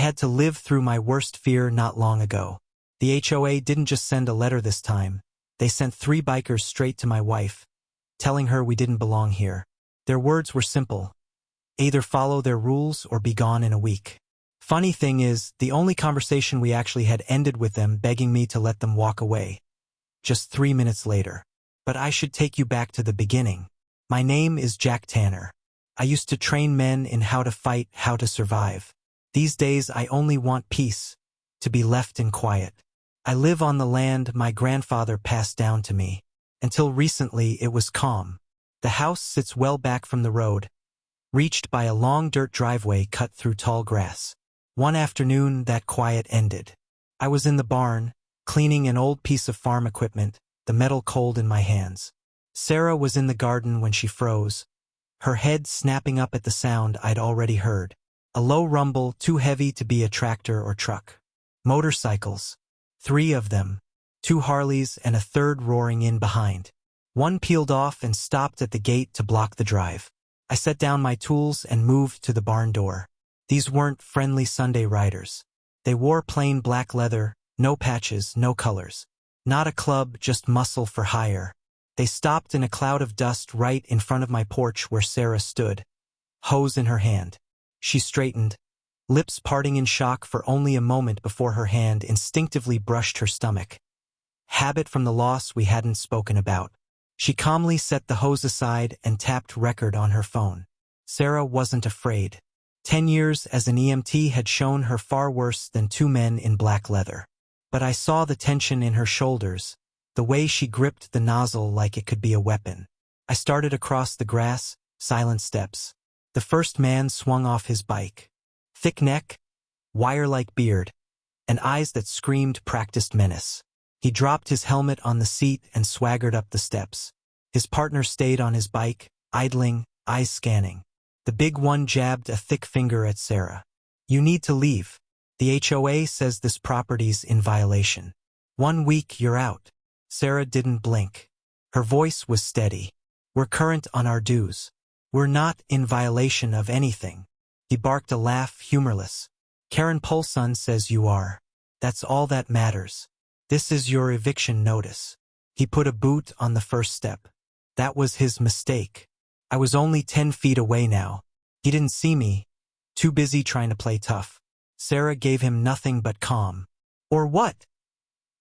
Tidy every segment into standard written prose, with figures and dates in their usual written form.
had to live through my worst fear not long ago. The HOA didn't just send a letter this time. They sent 3 bikers straight to my wife, telling her we didn't belong here. Their words were simple: either follow their rules or be gone in a week. Funny thing is, the only conversation we actually had ended with them begging me to let them walk away. Just 3 minutes later. But I should take you back to the beginning. My name is Jack Tanner. I used to train men in how to fight, how to survive. These days I only want peace, to be left in quiet. I live on the land my grandfather passed down to me. Until recently it was calm. The house sits well back from the road, reached by a long dirt driveway cut through tall grass. One afternoon that quiet ended. I was in the barn, cleaning an old piece of farm equipment, the metal cold in my hands. Sarah was in the garden when she froze, her head snapping up at the sound I'd already heard. A low rumble too heavy to be a tractor or truck. Motorcycles. 3 of them. 2 Harleys and a third roaring in behind. One peeled off and stopped at the gate to block the drive. I set down my tools and moved to the barn door. These weren't friendly Sunday riders. They wore plain black leather, no patches, no colors. Not a club, just muscle for hire. They stopped in a cloud of dust right in front of my porch where Sarah stood, hose in her hand. She straightened, lips parting in shock for only a moment before her hand instinctively brushed her stomach. Habit from the loss we hadn't spoken about. She calmly set the hose aside and tapped record on her phone. Sarah wasn't afraid. 10 years as an EMT had shown her far worse than 2 men in black leather. But I saw the tension in her shoulders, the way she gripped the nozzle like it could be a weapon. I started across the grass, silent steps. The first man swung off his bike. Thick neck, wire-like beard, and eyes that screamed practiced menace. He dropped his helmet on the seat and swaggered up the steps. His partner stayed on his bike, idling, eyes scanning. The big one jabbed a thick finger at Sarah. "You need to leave. The HOA says this property's in violation. 1 week, you're out." Sarah didn't blink. Her voice was steady. "We're current on our dues. We're not in violation of anything." He barked a laugh, humorless. "Frank Pollson says you are. That's all that matters. This is your eviction notice." He put a boot on the first step. That was his mistake. I was only 10 feet away now. He didn't see me, too busy trying to play tough. Sarah gave him nothing but calm. "Or what?"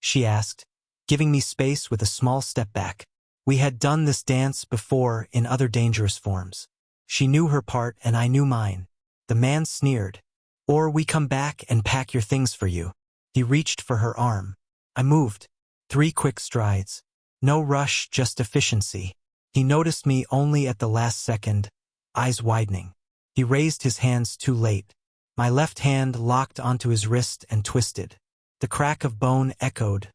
she asked, giving me space with a small step back. We had done this dance before in other dangerous forms. She knew her part and I knew mine. The man sneered. "Or we come back and pack your things for you." He reached for her arm. I moved. 3 quick strides. No rush, just efficiency. He noticed me only at the last second, eyes widening. He raised his hands too late. My left hand locked onto his wrist and twisted. The crack of bone echoed,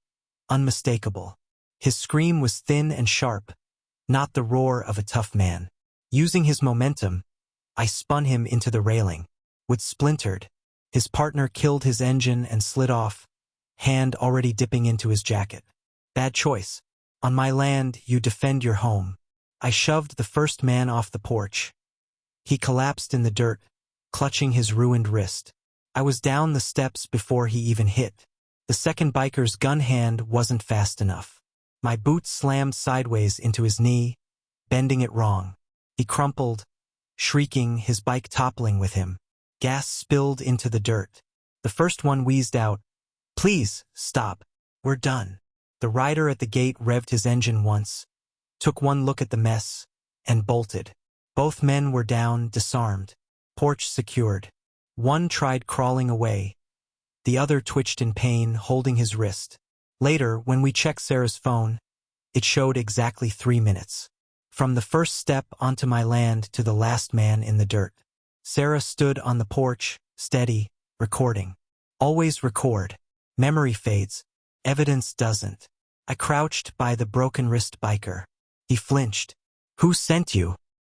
unmistakable. His scream was thin and sharp, not the roar of a tough man. Using his momentum, I spun him into the railing. Wood splintered. His partner killed his engine and slid off, hand already dipping into his jacket. Bad choice. On my land, you defend your home. I shoved the first man off the porch. He collapsed in the dirt, clutching his ruined wrist. I was down the steps before he even hit. The second biker's gun hand wasn't fast enough. My boot slammed sideways into his knee, bending it wrong. He crumpled, shrieking, his bike toppling with him. Gas spilled into the dirt. The first one wheezed out, "Please, stop. We're done." The rider at the gate revved his engine once, took one look at the mess, and bolted. Both men were down, disarmed, porch secured. One tried crawling away. The other twitched in pain, holding his wrist. Later, when we checked Sarah's phone, it showed exactly 3 minutes. From the first step onto my land to the last man in the dirt. Sarah stood on the porch, steady, recording. Always record. Memory fades. Evidence doesn't. I crouched by the broken wrist biker. He flinched. "Who sent you?"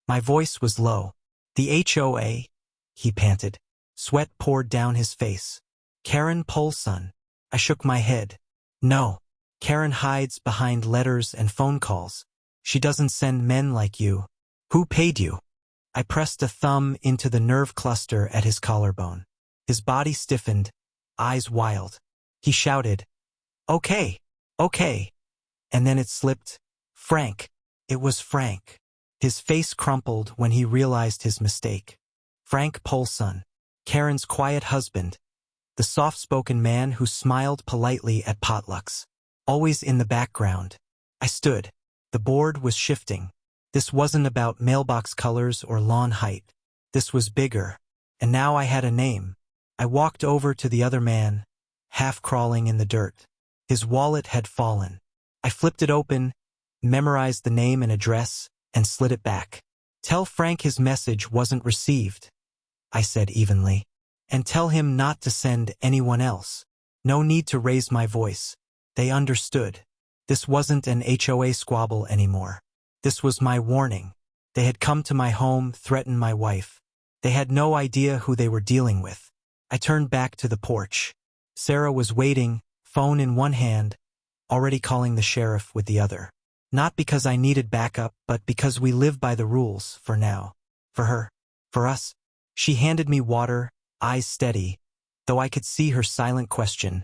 My voice was low. "The HOA," he panted. Sweat poured down his face. "Frank Pollson." I shook my head. "No. Karen hides behind letters and phone calls. She doesn't send men like you." "Who paid you?" I pressed a thumb into the nerve cluster at his collarbone. His body stiffened, eyes wild. He shouted, "Okay, okay." And then it slipped. Frank. It was Frank. His face crumpled when he realized his mistake. Frank Pollson, Karen's quiet husband, the soft-spoken man who smiled politely at potlucks. Always in the background. I stood. The board was shifting. This wasn't about mailbox colors or lawn height. This was bigger. And now I had a name. I walked over to the other man, half crawling in the dirt. His wallet had fallen. I flipped it open, memorized the name and address, and slid it back. "Tell Frank his message wasn't received," I said evenly. "And tell him not to send anyone else." No need to raise my voice. They understood. This wasn't an HOA squabble anymore. This was my warning. They had come to my home, threatened my wife. They had no idea who they were dealing with. I turned back to the porch. Sarah was waiting, phone in one hand, already calling the sheriff with the other. Not because I needed backup, but because we live by the rules, for now. For her. For us. She handed me water, eyes steady, though I could see her silent question.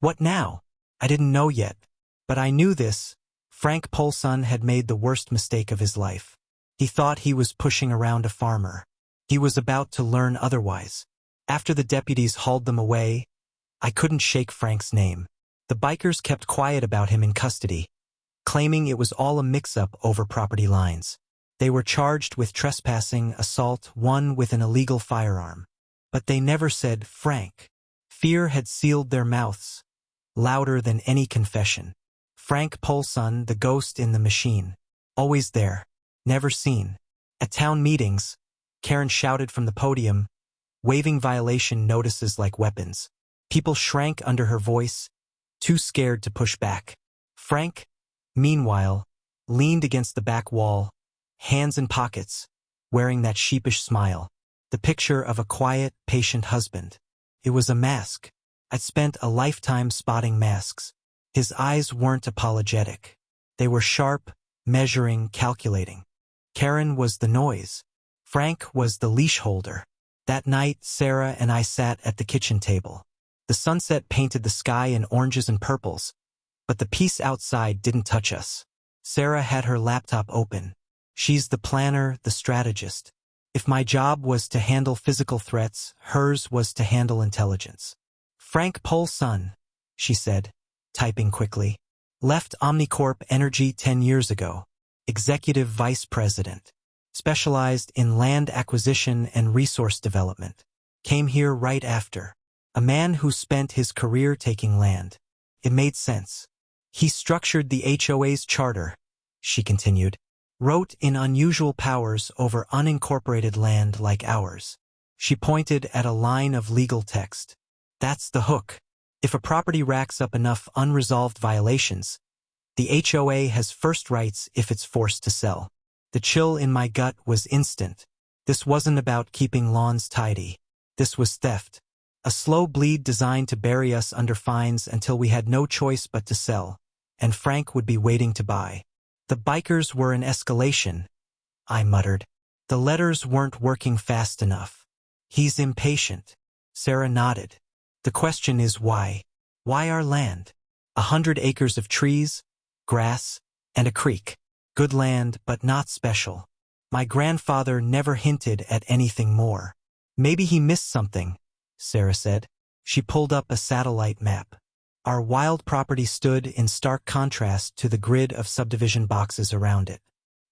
What now? I didn't know yet. But I knew this. Frank Pollson had made the worst mistake of his life. He thought he was pushing around a farmer. He was about to learn otherwise. After the deputies hauled them away, I couldn't shake Frank's name. The bikers kept quiet about him in custody, claiming it was all a mix-up over property lines. They were charged with trespassing, assault, one with an illegal firearm. But they never said Frank. Fear had sealed their mouths, louder than any confession. Frank Pollson, the ghost in the machine. Always there. Never seen. At town meetings, Karen shouted from the podium, waving violation notices like weapons. People shrank under her voice, too scared to push back. Frank, meanwhile, leaned against the back wall, hands in pockets, wearing that sheepish smile. The picture of a quiet, patient husband. It was a mask. I'd spent a lifetime spotting masks. His eyes weren't apologetic. They were sharp, measuring, calculating. Karen was the noise. Frank was the leash holder. That night, Sarah and I sat at the kitchen table. The sunset painted the sky in oranges and purples, but the peace outside didn't touch us. Sarah had her laptop open. She's the planner, the strategist. If my job was to handle physical threats, hers was to handle intelligence. Frank Pollson, she said, typing quickly. Left Omnicorp Energy 10 years ago. Executive Vice President. Specialized in land acquisition and resource development. Came here right after. A man who spent his career taking land. It made sense. He structured the HOA's charter, she continued. Wrote in unusual powers over unincorporated land like ours. She pointed at a line of legal text. That's the hook. If a property racks up enough unresolved violations, the HOA has first rights if it's forced to sell. The chill in my gut was instant. This wasn't about keeping lawns tidy. This was theft. A slow bleed designed to bury us under fines until we had no choice but to sell, and Frank would be waiting to buy. The bikers were an escalation, I muttered. The letters weren't working fast enough. He's impatient. Sarah nodded. The question is why? Why our land? 100 acres of trees, grass, and a creek. Good land, but not special. My grandfather never hinted at anything more. Maybe he missed something, Sarah said. She pulled up a satellite map. Our wild property stood in stark contrast to the grid of subdivision boxes around it.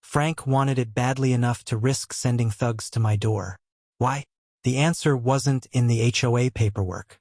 Frank wanted it badly enough to risk sending thugs to my door. Why? The answer wasn't in the HOA paperwork.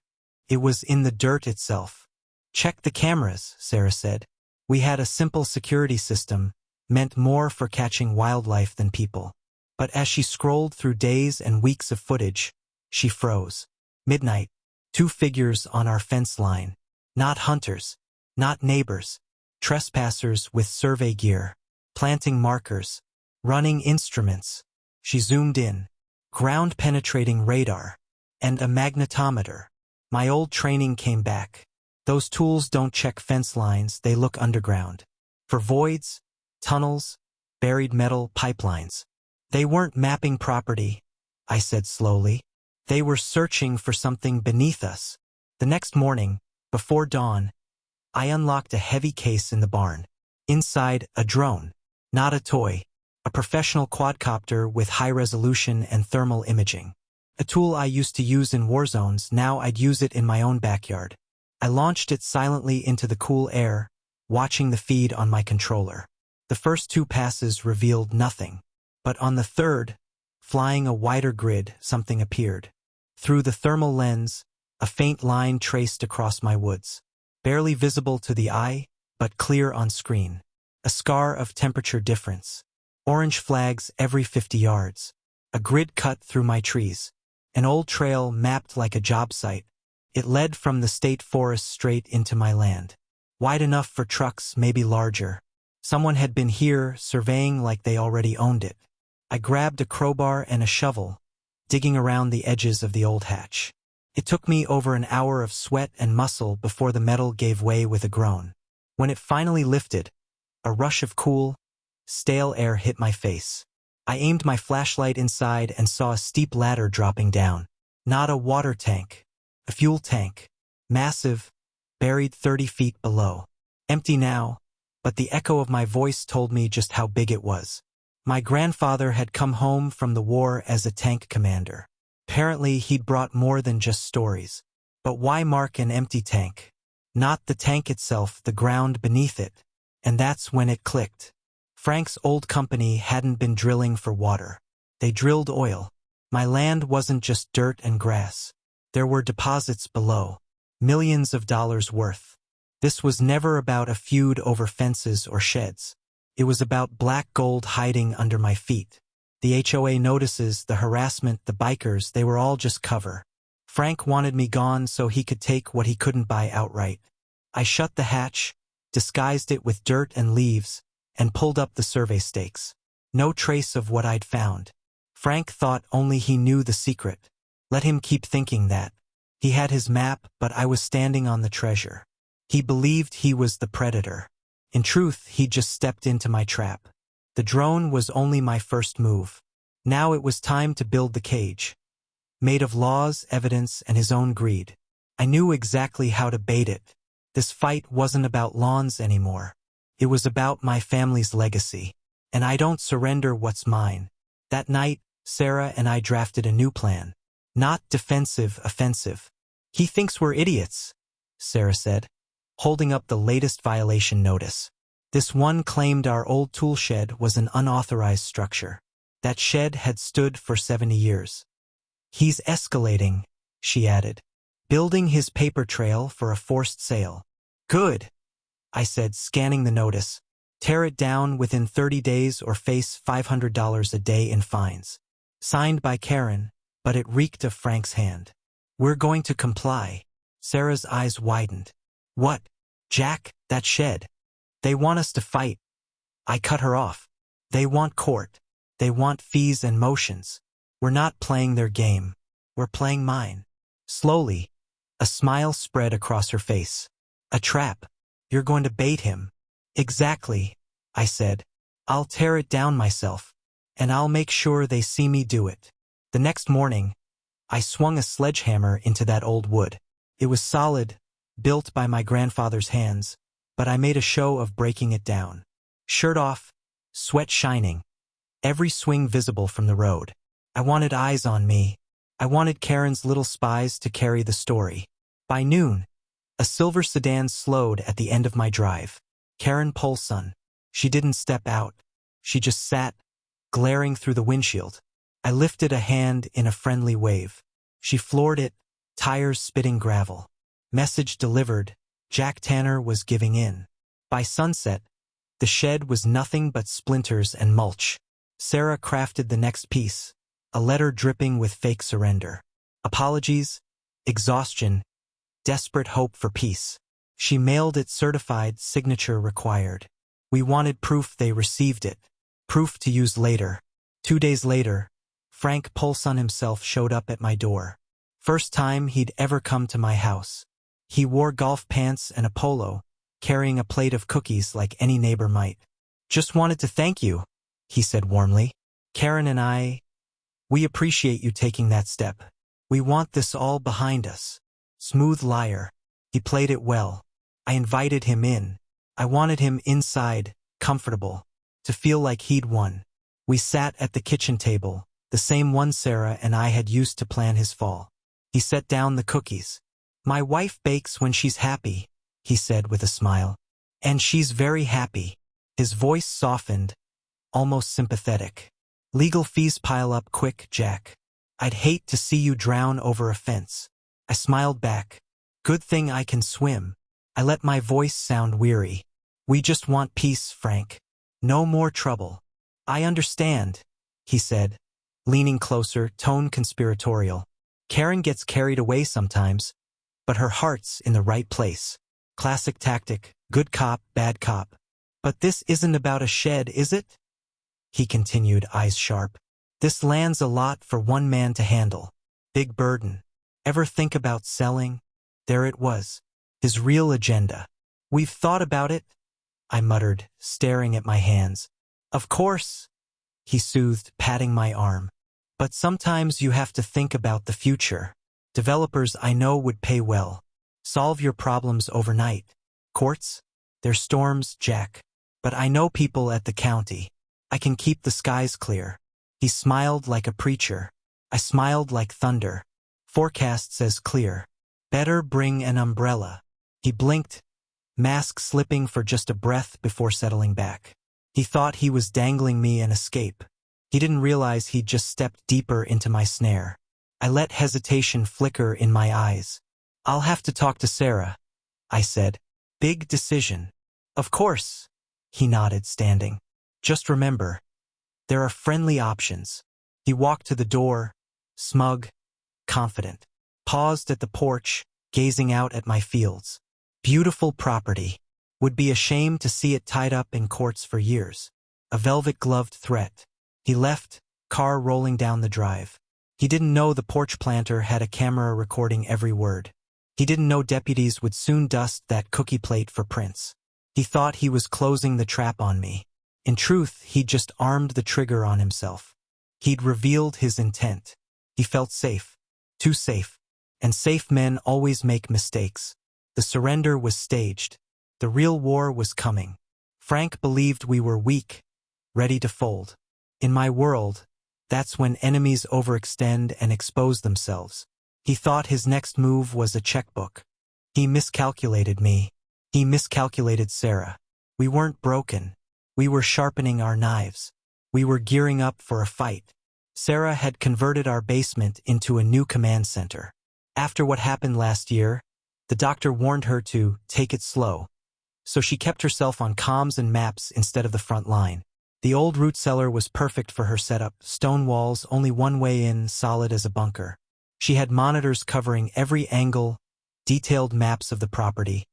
It was in the dirt itself. Check the cameras, Sarah said. We had a simple security system, meant more for catching wildlife than people. But as she scrolled through days and weeks of footage, she froze. Midnight. 2 figures on our fence line. Not hunters. Not neighbors. Trespassers with survey gear. Planting markers. Running instruments. She zoomed in. Ground-penetrating radar. And a magnetometer. My old training came back. Those tools don't check fence lines, they look underground. For voids, tunnels, buried metal pipelines. They weren't mapping property, I said slowly. They were searching for something beneath us. The next morning, before dawn, I unlocked a heavy case in the barn. Inside, a drone. Not a toy. A professional quadcopter with high resolution and thermal imaging. A tool I used to use in war zones, now I'd use it in my own backyard. I launched it silently into the cool air, watching the feed on my controller. The first 2 passes revealed nothing. But on the third, flying a wider grid, something appeared. Through the thermal lens, a faint line traced across my woods. Barely visible to the eye, but clear on screen. A scar of temperature difference. Orange flags every 50 yards. A grid cut through my trees. An old trail mapped like a job site. It led from the state forest straight into my land. Wide enough for trucks, maybe larger. Someone had been here, surveying like they already owned it. I grabbed a crowbar and a shovel, digging around the edges of the old hatch. It took me over an hour of sweat and muscle before the metal gave way with a groan. When it finally lifted, a rush of cool, stale air hit my face. I aimed my flashlight inside and saw a steep ladder dropping down. Not a water tank. A fuel tank. Massive, buried 30 feet below. Empty now, but the echo of my voice told me just how big it was. My grandfather had come home from the war as a tank commander. Apparently he'd brought more than just stories. But why mark an empty tank? Not the tank itself, the ground beneath it. And that's when it clicked. Frank's old company hadn't been drilling for water. They drilled oil. My land wasn't just dirt and grass. There were deposits below. Millions of dollars worth. This was never about a feud over fences or sheds. It was about black gold hiding under my feet. The HOA notices, the harassment, the bikers, they were all just cover. Frank wanted me gone so he could take what he couldn't buy outright. I shut the hatch, disguised it with dirt and leaves, and pulled up the survey stakes. No trace of what I'd found. Frank thought only he knew the secret. Let him keep thinking that. He had his map, but I was standing on the treasure. He believed he was the predator. In truth, he just stepped into my trap. The drone was only my first move. Now it was time to build the cage. Made of laws, evidence, and his own greed. I knew exactly how to bait it. This fight wasn't about lawns anymore. It was about my family's legacy. And I don't surrender what's mine. That night, Sarah and I drafted a new plan. Not defensive, offensive. He thinks we're idiots, Sarah said, holding up the latest violation notice. This one claimed our old tool shed was an unauthorized structure. That shed had stood for 70 years. He's escalating, she added. Building his paper trail for a forced sale. Good, I said, scanning the notice. Tear it down within 30 days or face $500 a day in fines. Signed by Karen, but it reeked of Frank's hand. We're going to comply. Sarah's eyes widened. What? Jack, that shed. They want us to fight. I cut her off. They want court. They want fees and motions. We're not playing their game. We're playing mine. Slowly, a smile spread across her face. A trap. You're going to bait him. Exactly, I said. I'll tear it down myself. And I'll make sure they see me do it. The next morning, I swung a sledgehammer into that old wood. It was solid, built by my grandfather's hands, but I made a show of breaking it down. Shirt off, sweat shining, every swing visible from the road. I wanted eyes on me. I wanted Karen's little spies to carry the story. By noon, a silver sedan slowed at the end of my drive. Karen Pollson. She didn't step out. She just sat, glaring through the windshield. I lifted a hand in a friendly wave. She floored it, tires spitting gravel. Message delivered. Jack Tanner was giving in. By sunset, the shed was nothing but splinters and mulch. Sarah crafted the next piece, a letter dripping with fake surrender. Apologies, exhaustion, desperate hope for peace. She mailed it certified, signature required. We wanted proof they received it. Proof to use later. 2 days later, Frank Pollson himself showed up at my door. First time he'd ever come to my house. He wore golf pants and a polo, carrying a plate of cookies like any neighbor might. Just wanted to thank you, he said warmly. Karen and we appreciate you taking that step. We want this all behind us. Smooth liar. He played it well. I invited him in. I wanted him inside, comfortable, to feel like he'd won. We sat at the kitchen table, the same one Sarah and I had used to plan his fall. He set down the cookies. My wife bakes when she's happy, he said with a smile. And she's very happy. His voice softened, almost sympathetic. Legal fees pile up quick, Jack. I'd hate to see you drown over a fence. I smiled back. Good thing I can swim. I let my voice sound weary. We just want peace, Frank. No more trouble. I understand, he said, leaning closer, tone conspiratorial. Karen gets carried away sometimes, but her heart's in the right place. Classic tactic, good cop, bad cop. But this isn't about a shed, is it? He continued, eyes sharp. This land's a lot for one man to handle. Big burden. Ever think about selling? There it was. His real agenda. We've thought about it, I muttered, staring at my hands. Of course, he soothed, patting my arm. But sometimes you have to think about the future. Developers I know would pay well. Solve your problems overnight. Courts? They're storms, Jack. But I know people at the county. I can keep the skies clear. He smiled like a preacher. I smiled like thunder. Forecast says clear. Better bring an umbrella. He blinked, mask slipping for just a breath before settling back. He thought he was dangling me an escape. He didn't realize he'd just stepped deeper into my snare. I let hesitation flicker in my eyes. I'll have to talk to Sarah, I said. Big decision. Of course, he nodded, standing. Just remember, there are friendly options. He walked to the door, smug, confident. Paused at the porch, gazing out at my fields. Beautiful property. Would be a shame to see it tied up in courts for years. A velvet-gloved threat. He left, car rolling down the drive. He didn't know the porch planter had a camera recording every word. He didn't know deputies would soon dust that cookie plate for prints. He thought he was closing the trap on me. In truth, he'd just armed the trigger on himself. He'd revealed his intent. He felt safe. Too safe. And safe men always make mistakes. The surrender was staged. The real war was coming. Frank believed we were weak, ready to fold. In my world, that's when enemies overextend and expose themselves. He thought his next move was a checkbook. He miscalculated me. He miscalculated Sarah. We weren't broken. We were sharpening our knives. We were gearing up for a fight. Sarah had converted our basement into a new command center. After what happened last year, the doctor warned her to take it slow. So she kept herself on comms and maps instead of the front line. The old root cellar was perfect for her setup, stone walls, only one way in, solid as a bunker. She had monitors covering every angle, detailed maps of the property,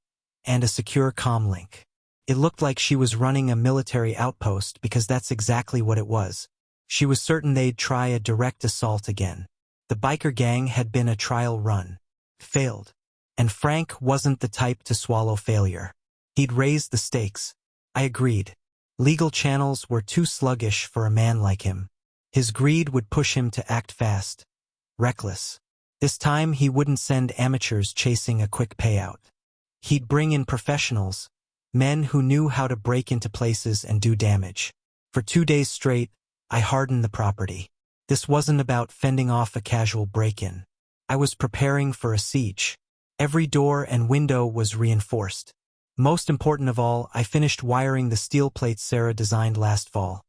and a secure comm link. It looked like she was running a military outpost because that's exactly what it was. She was certain they'd try a direct assault again. The biker gang had been a trial run. Failed. And Frank wasn't the type to swallow failure. He'd raised the stakes. I agreed. Legal channels were too sluggish for a man like him. His greed would push him to act fast. Reckless. This time he wouldn't send amateurs chasing a quick payout. He'd bring in professionals, men who knew how to break into places and do damage. For 2 days straight, I hardened the property. This wasn't about fending off a casual break-in. I was preparing for a siege. Every door and window was reinforced. Most important of all, I finished wiring the steel plates Sarah designed last fall.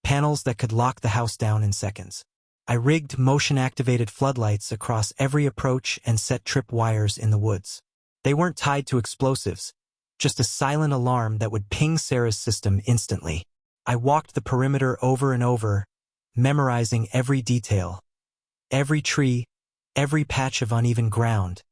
Panels that could lock the house down in seconds. I rigged motion-activated floodlights across every approach and set trip wires in the woods. They weren't tied to explosives, just a silent alarm that would ping Sarah's system instantly. I walked the perimeter over and over, memorizing every detail. Every tree, every patch of uneven ground,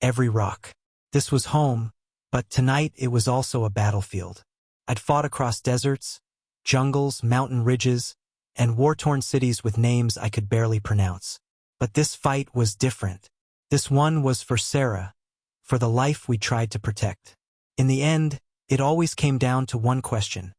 every rock. This was home, but tonight it was also a battlefield. I'd fought across deserts, jungles, mountain ridges, and war-torn cities with names I could barely pronounce. But this fight was different. This one was for Sarah, for the life we tried to protect. In the end, it always came down to one question.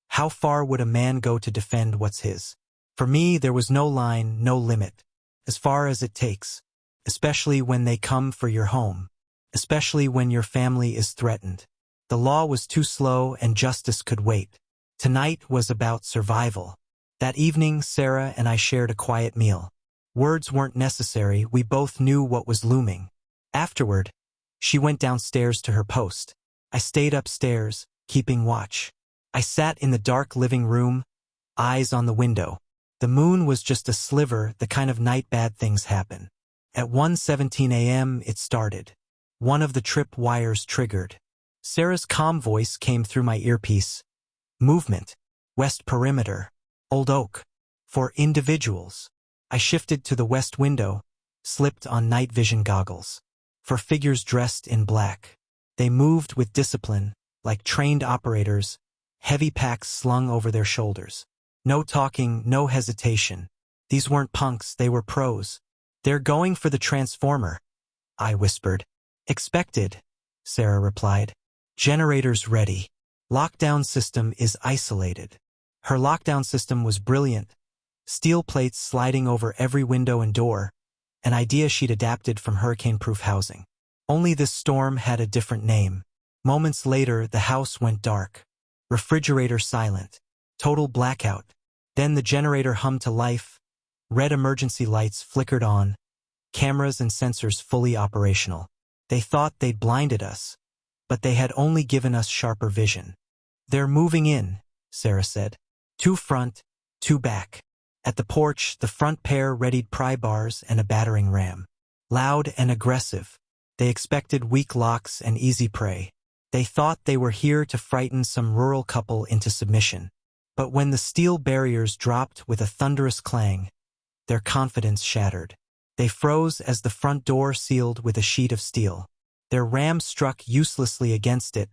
How far would a man go to defend what's his? For me, there was no line, no limit. as far as it takes, especially when they come for your home, especially when your family is threatened. The law was too slow and justice could wait. Tonight was about survival. That evening, Sarah and I shared a quiet meal. Words weren't necessary, we both knew what was looming. Afterward, she went downstairs to her post. I stayed upstairs, keeping watch. I sat in the dark living room, eyes on the window. The moon was just a sliver, the kind of night bad things happen. At 1:17 a.m. it started. One of the trip wires triggered. Sarah's calm voice came through my earpiece. Movement. West perimeter. Old Oak. For individuals. I shifted to the west window, slipped on night vision goggles. For figures dressed in black. They moved with discipline, like trained operators, heavy packs slung over their shoulders. No talking, no hesitation. These weren't punks, they were pros. They're going for the transformer, I whispered. Expected, Sarah replied. Generators ready. Lockdown system is isolated. Her lockdown system was brilliant. Steel plates sliding over every window and door, an idea she'd adapted from hurricane-proof housing. Only this storm had a different name. Moments later, the house went dark. Refrigerator silent. Total blackout. Then the generator hummed to life. Red emergency lights flickered on. Cameras and sensors fully operational. They thought they'd blinded us, but they had only given us sharper vision. They're moving in, Sarah said. 2 front, 2 back. At the porch, the front pair readied pry bars and a battering ram. Loud and aggressive. They expected weak locks and easy prey. They thought they were here to frighten some rural couple into submission. But when the steel barriers dropped with a thunderous clang, their confidence shattered. They froze as the front door sealed with a sheet of steel. Their ram struck uselessly against it,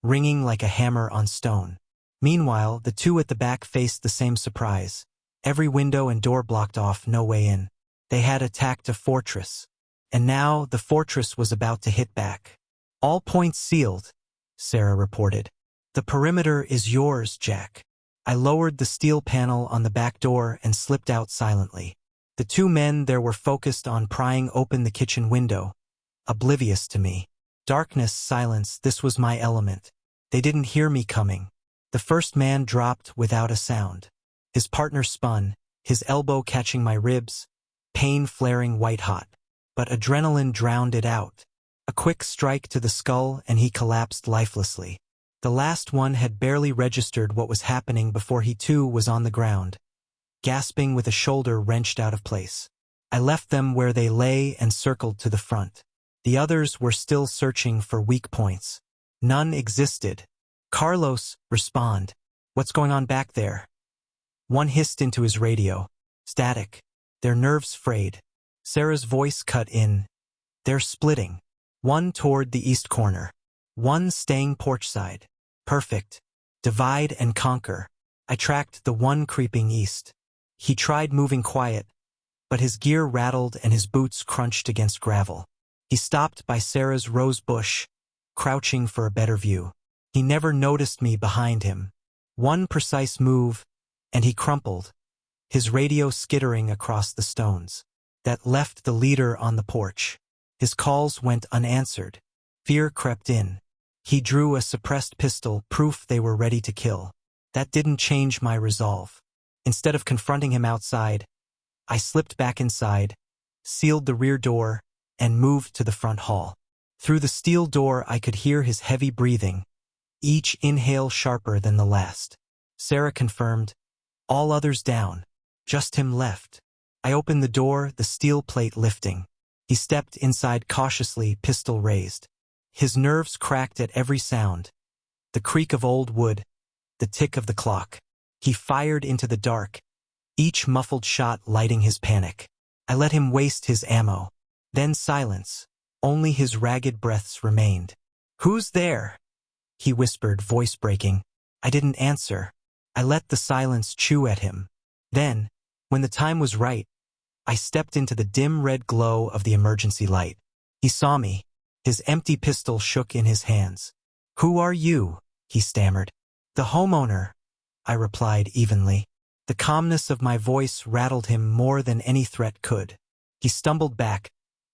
ringing like a hammer on stone. Meanwhile, the 2 at the back faced the same surprise. Every window and door blocked off, no way in. They had attacked a fortress. And now the fortress was about to hit back. All points sealed, Sarah reported. The perimeter is yours, Jack. I lowered the steel panel on the back door and slipped out silently. The 2 men there were focused on prying open the kitchen window, oblivious to me. Darkness, silence, this was my element. They didn't hear me coming. The first man dropped without a sound. His partner spun, his elbow catching my ribs, pain flaring white-hot. But adrenaline drowned it out. A quick strike to the skull and he collapsed lifelessly. The last one had barely registered what was happening before he too was on the ground, gasping with a shoulder wrenched out of place. I left them where they lay and circled to the front. The others were still searching for weak points. None existed. Carlos, respond. What's going on back there? One hissed into his radio. Static. Their nerves frayed. Sarah's voice cut in. They're splitting. One toward the east corner. One staying porchside. Perfect. Divide and conquer. I tracked the one creeping east. He tried moving quiet, but his gear rattled and his boots crunched against gravel. He stopped by Sarah's rose bush, crouching for a better view. He never noticed me behind him. One precise move, and he crumpled, his radio skittering across the stones. That left the leader on the porch. His calls went unanswered. Fear crept in. He drew a suppressed pistol, proof they were ready to kill. That didn't change my resolve. Instead of confronting him outside, I slipped back inside, sealed the rear door, and moved to the front hall. Through the steel door I could hear his heavy breathing, each inhale sharper than the last. Sarah confirmed, all others down, just him left. I opened the door, the steel plate lifting. He stepped inside cautiously, pistol raised. His nerves cracked at every sound. The creak of old wood, the tick of the clock. He fired into the dark, each muffled shot lighting his panic. I let him waste his ammo. Then silence. Only his ragged breaths remained. Who's there? He whispered, voice breaking. I didn't answer. I let the silence chew at him. Then, when the time was right, I stepped into the dim red glow of the emergency light. He saw me. His empty pistol shook in his hands. Who are you? He stammered. The homeowner, I replied evenly. The calmness of my voice rattled him more than any threat could. He stumbled back,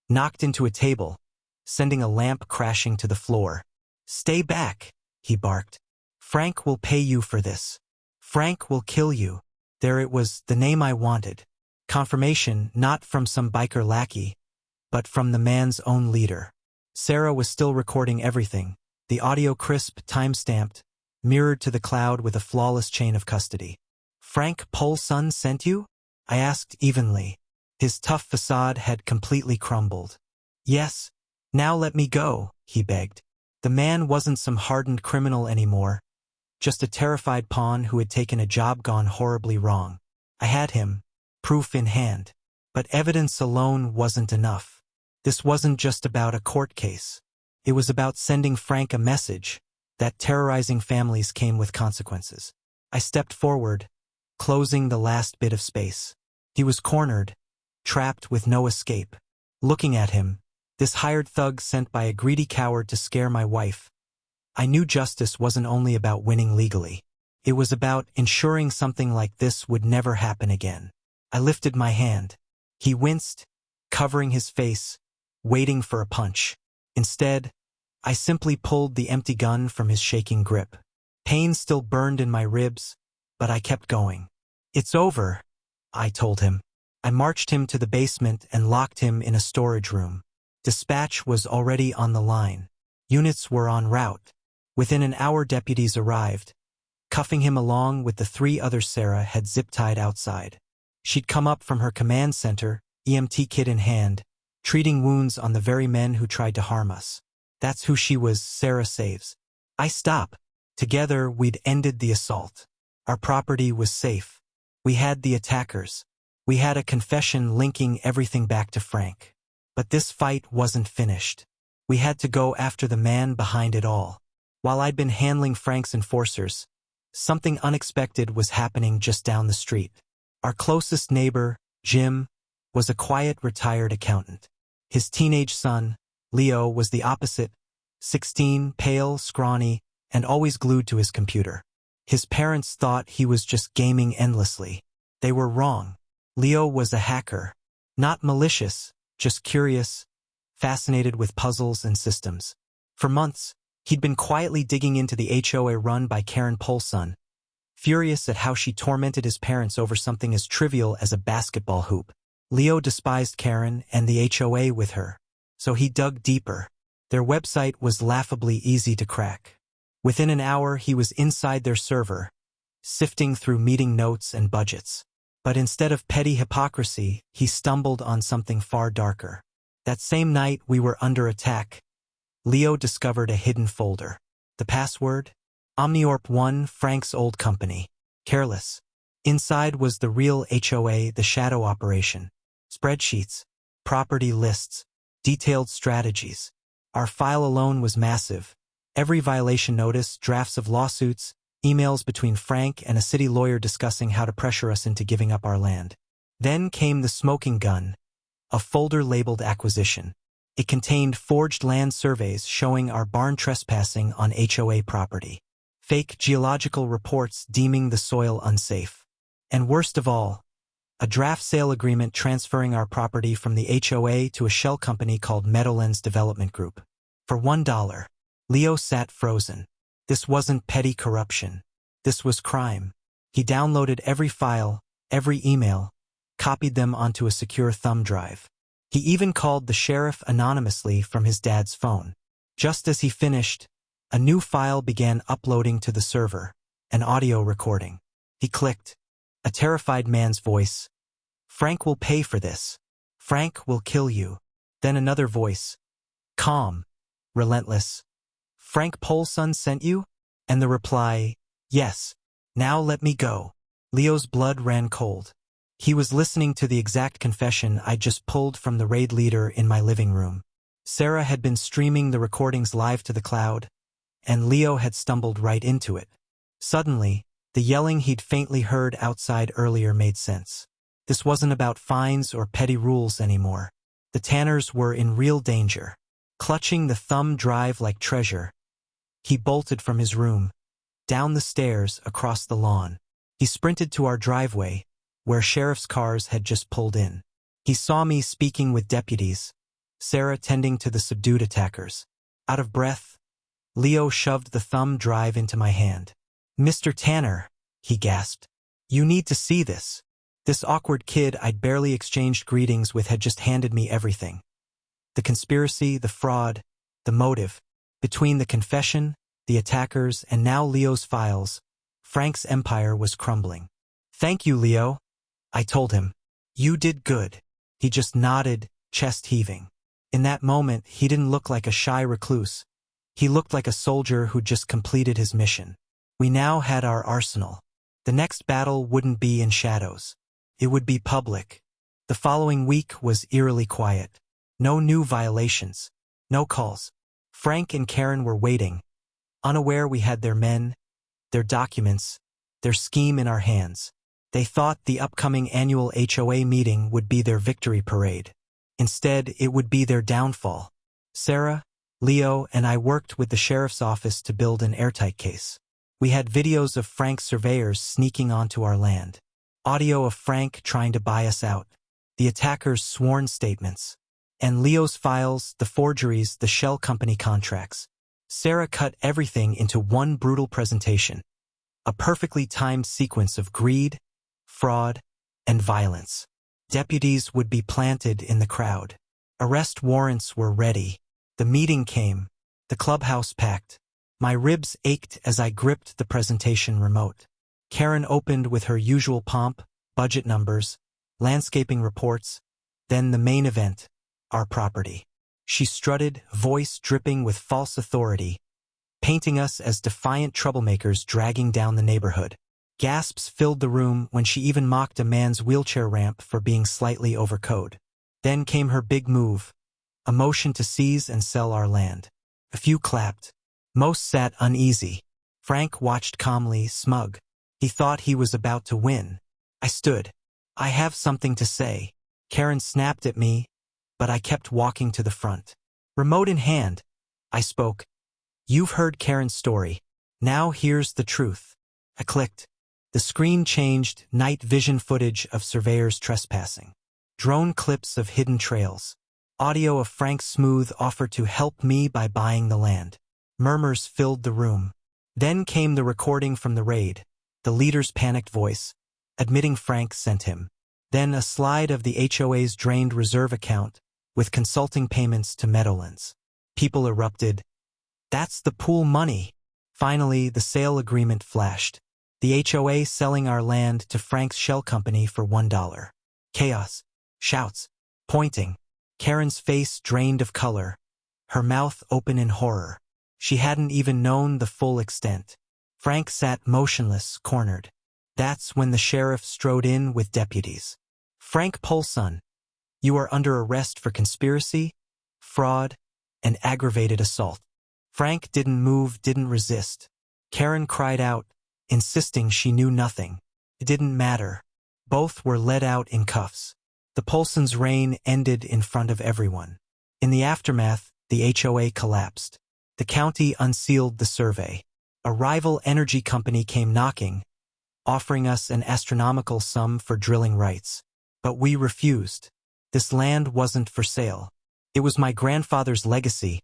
knocked into a table, sending a lamp crashing to the floor. "Stay back," he barked. "Frank will pay you for this. Frank will kill you." There it was, the name I wanted. Confirmation not from some biker lackey, but from the man's own leader. Sarah was still recording everything, the audio crisp, time-stamped, mirrored to the cloud with a flawless chain of custody. "Frank Pollson sent you?" I asked evenly. His tough facade had completely crumbled. "Yes. Now let me go," he begged. The man wasn't some hardened criminal anymore, just a terrified pawn who had taken a job gone horribly wrong. I had him, proof in hand. But evidence alone wasn't enough. This wasn't just about a court case. It was about sending Frank a message that terrorizing families came with consequences. I stepped forward, closing the last bit of space. He was cornered, trapped with no escape. Looking at him, this hired thug sent by a greedy coward to scare my wife, I knew justice wasn't only about winning legally. It was about ensuring something like this would never happen again. I lifted my hand. He winced, covering his face, waiting for a punch. Instead, I simply pulled the empty gun from his shaking grip. Pain still burned in my ribs, but I kept going. "It's over," I told him. I marched him to the basement and locked him in a storage room. Dispatch was already on the line. Units were en route. Within an hour, deputies arrived, cuffing him along with the 3 others Sarah had zip-tied outside. She'd come up from her command center, EMT kit in hand, treating wounds on the very men who tried to harm us. That's who she was, Sarah saves. I stop. Together, we'd ended the assault. Our property was safe. We had the attackers. We had a confession linking everything back to Frank. But this fight wasn't finished. We had to go after the man behind it all. While I'd been handling Frank's enforcers, something unexpected was happening just down the street. Our closest neighbor, Jim, was a quiet, retired accountant. His teenage son, Leo, was the opposite, 16, pale, scrawny, and always glued to his computer. His parents thought he was just gaming endlessly. They were wrong. Leo was a hacker. Not malicious, just curious, fascinated with puzzles and systems. For months, he'd been quietly digging into the HOA run by Frank Pollson, furious at how she tormented his parents over something as trivial as a basketball hoop. Leo despised Karen and the HOA with her, so he dug deeper. Their website was laughably easy to crack. Within an hour, he was inside their server, sifting through meeting notes and budgets. But instead of petty hypocrisy, he stumbled on something far darker. That same night we were under attack, Leo discovered a hidden folder. The password? Omniorp 1, Frank's old company. Careless. Inside was the real HOA, the shadow operation. Spreadsheets, property lists, detailed strategies. Our file alone was massive. Every violation notice, drafts of lawsuits, emails between Frank and a city lawyer discussing how to pressure us into giving up our land. Then came the smoking gun, a folder labeled acquisition. It contained forged land surveys showing our barn trespassing on HOA property, fake geological reports deeming the soil unsafe, and worst of all, a draft sale agreement transferring our property from the HOA to a shell company called Meadowlands Development Group. For $1, Leo sat frozen. This wasn't petty corruption. This was crime. He downloaded every file, every email, copied them onto a secure thumb drive. He even called the sheriff anonymously from his dad's phone. Just as he finished, a new file began uploading to the server, an audio recording. He clicked. A terrified man's voice. "Frank will pay for this. Frank will kill you." Then another voice. Calm, relentless. "Frank Pollson sent you?" And the reply, "Yes. Now let me go." Leo's blood ran cold. He was listening to the exact confession I'd just pulled from the raid leader in my living room. Sarah had been streaming the recordings live to the cloud, and Leo had stumbled right into it. Suddenly, the yelling he'd faintly heard outside earlier made sense. This wasn't about fines or petty rules anymore. The Tanners were in real danger. Clutching the thumb drive like treasure, he bolted from his room, down the stairs, across the lawn. He sprinted to our driveway, where sheriff's cars had just pulled in. He saw me speaking with deputies, Sarah tending to the subdued attackers. Out of breath, Leo shoved the thumb drive into my hand. "Mr. Tanner," he gasped, "you need to see this." This awkward kid I'd barely exchanged greetings with had just handed me everything. The conspiracy, the fraud, the motive. Between the confession, the attackers, and now Leo's files, Frank's empire was crumbling. "Thank you, Leo," I told him. "You did good." He just nodded, chest heaving. In that moment, he didn't look like a shy recluse. He looked like a soldier who'd just completed his mission. We now had our arsenal. The next battle wouldn't be in shadows. It would be public. The following week was eerily quiet. No new violations. No calls. Frank and Karen were waiting, unaware we had their men, their documents, their scheme in our hands. They thought the upcoming annual HOA meeting would be their victory parade. Instead, it would be their downfall. Sarah, Leo, and I worked with the sheriff's office to build an airtight case. We had videos of Frank's surveyors sneaking onto our land. Audio of Frank trying to buy us out. The attackers' sworn statements. And Leo's files, the forgeries, the shell company contracts. Sarah cut everything into one brutal presentation. A perfectly timed sequence of greed, fraud, and violence. Deputies would be planted in the crowd. Arrest warrants were ready. The meeting came. The clubhouse packed. My ribs ached as I gripped the presentation remote. Karen opened with her usual pomp, budget numbers, landscaping reports, then the main event, our property. She strutted, voice dripping with false authority, painting us as defiant troublemakers dragging down the neighborhood. Gasps filled the room when she even mocked a man's wheelchair ramp for being slightly overcode. Then came her big move, a motion to seize and sell our land. A few clapped. Most sat uneasy. Frank watched calmly, smug. He thought he was about to win. I stood. "I have something to say." Karen snapped at me, but I kept walking to the front. Remote in hand, I spoke. "You've heard Karen's story. Now here's the truth." I clicked. The screen changed, night vision footage of surveyors trespassing. Drone clips of hidden trails. Audio of Frank's smooth offer to help me by buying the land. Murmurs filled the room. Then came the recording from the raid, the leader's panicked voice, admitting Frank sent him. Then a slide of the HOA's drained reserve account, with consulting payments to Meadowlands. People erupted. "That's the pool money." Finally, the sale agreement flashed. The HOA selling our land to Frank's shell company for $1. Chaos. Shouts. Pointing. Karen's face drained of color. Her mouth open in horror. She hadn't even known the full extent. Frank sat motionless, cornered. That's when the sheriff strode in with deputies. "Frank Pollson, you are under arrest for conspiracy, fraud, and aggravated assault." Frank didn't move, didn't resist. Karen cried out, insisting she knew nothing. It didn't matter. Both were led out in cuffs. The Pollson's reign ended in front of everyone. In the aftermath, the HOA collapsed. The county unsealed the survey. A rival energy company came knocking, offering us an astronomical sum for drilling rights. But we refused. This land wasn't for sale. It was my grandfather's legacy,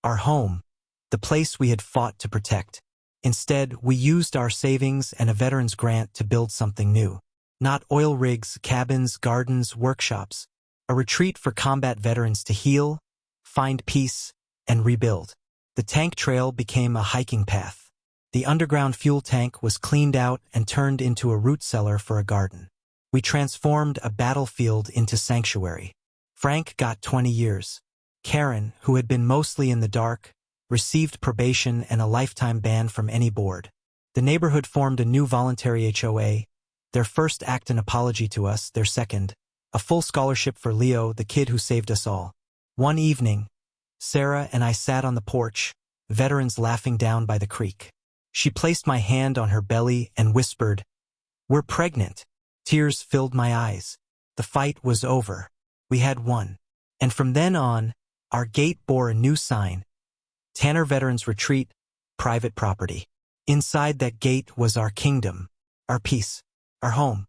our home, the place we had fought to protect. Instead, we used our savings and a veteran's grant to build something new. Not oil rigs, cabins, gardens, workshops. A retreat for combat veterans to heal, find peace, and rebuild. The tank trail became a hiking path. The underground fuel tank was cleaned out and turned into a root cellar for a garden. We transformed a battlefield into sanctuary. Frank got 20 years. Karen, who had been mostly in the dark, received probation and a lifetime ban from any board. The neighborhood formed a new voluntary HOA, their first act an apology to us, their second, a full scholarship for Leo, the kid who saved us all. One evening, Sarah and I sat on the porch, veterans laughing down by the creek. She placed my hand on her belly and whispered, "We're pregnant." Tears filled my eyes. The fight was over. We had won. And from then on, our gate bore a new sign. Tanner Veterans Retreat, private property. Inside that gate was our kingdom, our peace, our home.